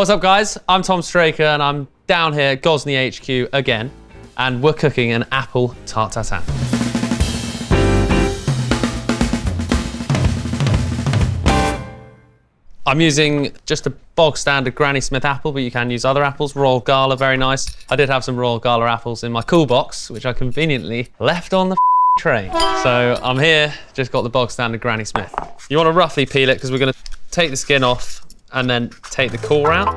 What's up guys? I'm Tom Straker and I'm down here at Gozney HQ again and we're cooking an apple tarte tatin. I'm using just a bog standard Granny Smith apple, but you can use other apples. Royal Gala, very nice. I did have some Royal Gala apples in my cool box, which I conveniently left on the tray. So I'm here, just got the bog standard Granny Smith. You want to roughly peel it because we're going to take the skin off and then take the core out.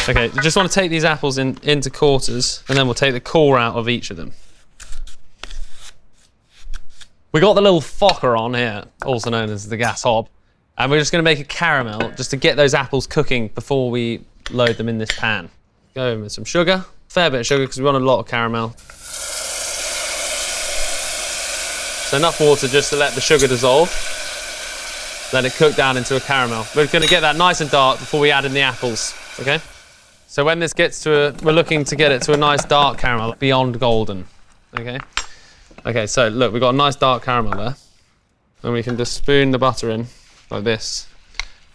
Okay, you just want to take these apples into quarters and then we'll take the core out of each of them. We got the little focker on here, also known as the gas hob, and we're just going to make a caramel just to get those apples cooking before we load them in this pan. Go in with some sugar, fair bit of sugar because we want a lot of caramel. So enough water just to let the sugar dissolve. Let it cook down into a caramel. We're going to get that nice and dark before we add in the apples, okay? So when this gets to we're looking to get it to a nice dark caramel, beyond golden, okay? Okay, so look, we've got a nice dark caramel there. And we can just spoon the butter in like this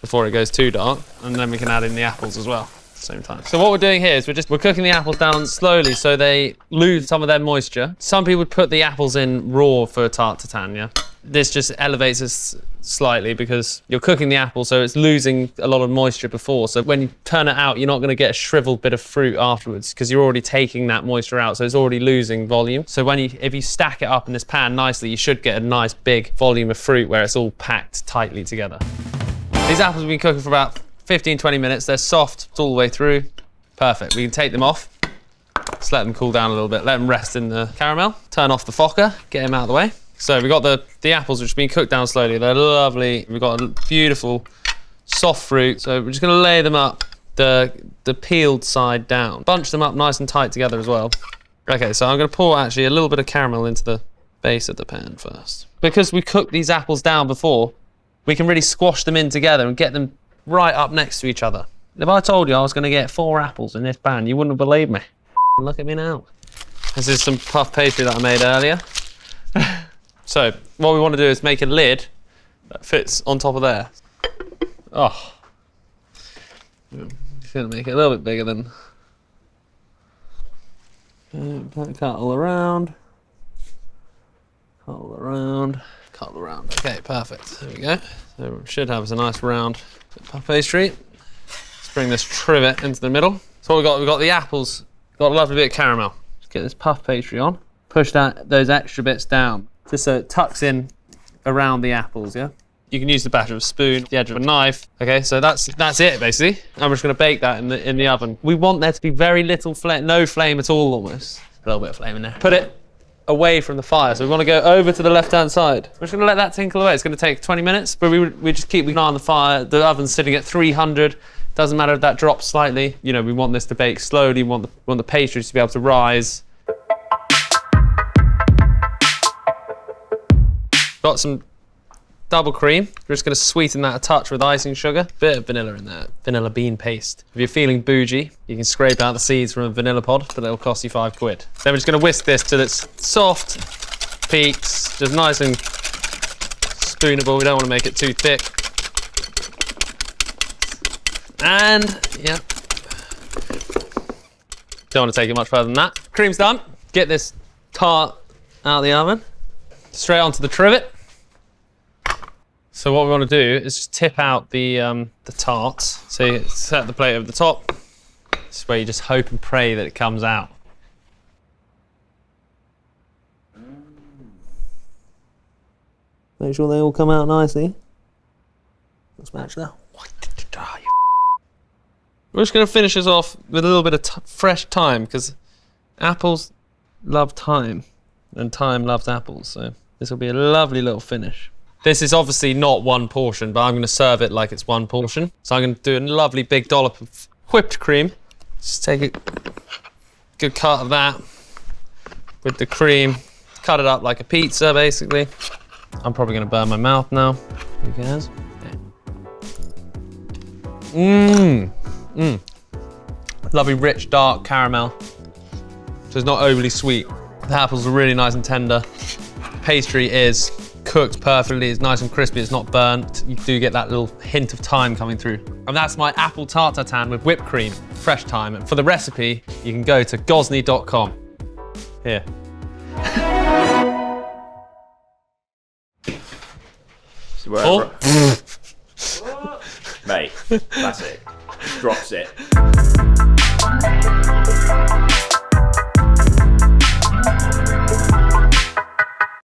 before it goes too dark. And then we can add in the apples as well at the same time. So what we're doing here is we're cooking the apples down slowly so they lose some of their moisture. Some people would put the apples in raw for tarte tatin, yeah? This just elevates us slightly because you're cooking the apple so it's losing a lot of moisture before. So when you turn it out, you're not going to get a shriveled bit of fruit afterwards because you're already taking that moisture out, so it's already losing volume. So if you stack it up in this pan nicely, you should get a nice big volume of fruit where it's all packed tightly together. These apples have been cooking for about 15-20 minutes. They're soft all the way through. Perfect. We can take them off. Just let them cool down a little bit. Let them rest in the caramel. Turn off the focker. Get him out of the way. So we've got the apples which have been cooked down slowly. They're lovely. We've got a beautiful soft fruit. So we're just going to lay them up the peeled side down. Bunch them up nice and tight together as well. Okay, so I'm going to pour actually a little bit of caramel into the base of the pan first. Because we cooked these apples down before, we can really squash them in together and get them right up next to each other. If I told you I was going to get 4 apples in this pan, you wouldn't have believed me. Look at me now. This is some puff pastry that I made earlier. So what we want to do is make a lid that fits on top of there. Oh, just gonna make it a little bit bigger than. Cut all around. Cut all around. Cut all around. Okay, perfect. There we go. So we should have a nice round puff pastry. Let's bring this trivet into the middle. So what we've got the apples. Got a lovely bit of caramel. Let's get this puff pastry on. Push those extra bits down. Just so it tucks in around the apples, yeah? You can use the back of a spoon, the edge of a knife. Okay, so that's it basically. I'm just gonna bake that in the oven. We want there to be very little flame, no flame at all almost. A little bit of flame in there. Put it away from the fire. So we wanna go over to the left-hand side. We're just gonna let that tinkle away. It's gonna take 20 minutes, but we just keep an eye on the fire. The oven's sitting at 300. Doesn't matter if that drops slightly. You know, we want this to bake slowly. We want the pastries to be able to rise. Got some double cream. We're just going to sweeten that a touch with icing sugar. Bit of vanilla in there, vanilla bean paste. If you're feeling bougie, you can scrape out the seeds from a vanilla pod, but it'll cost you £5. Then we're just going to whisk this till it's soft, peaks, just nice and spoonable. We don't want to make it too thick. And, yeah. Don't want to take it much further than that. Cream's done. Get this tart out of the oven. Straight onto the trivet. So what we want to do is just tip out the tarts. So you set the plate over the top. This is where you just hope and pray that it comes out. Make sure they all come out nicely. Let's match that. We're just going to finish this off with a little bit of fresh thyme because apples love thyme and thyme loves apples. So this will be a lovely little finish. This is obviously not one portion, but I'm going to serve it like it's one portion. So I'm going to do a lovely big dollop of whipped cream. Just take a good cut of that with the cream. Cut it up like a pizza, basically. I'm probably going to burn my mouth now. Who cares? Lovely rich dark caramel. So it's not overly sweet. The apples are really nice and tender. Pastry is cooked perfectly, it's nice and crispy, it's not burnt. You do get that little hint of thyme coming through. And that's my apple tart tatin with whipped cream, fresh thyme. And for the recipe, you can go to gozney.com. Here. Mate, classic. Drops it.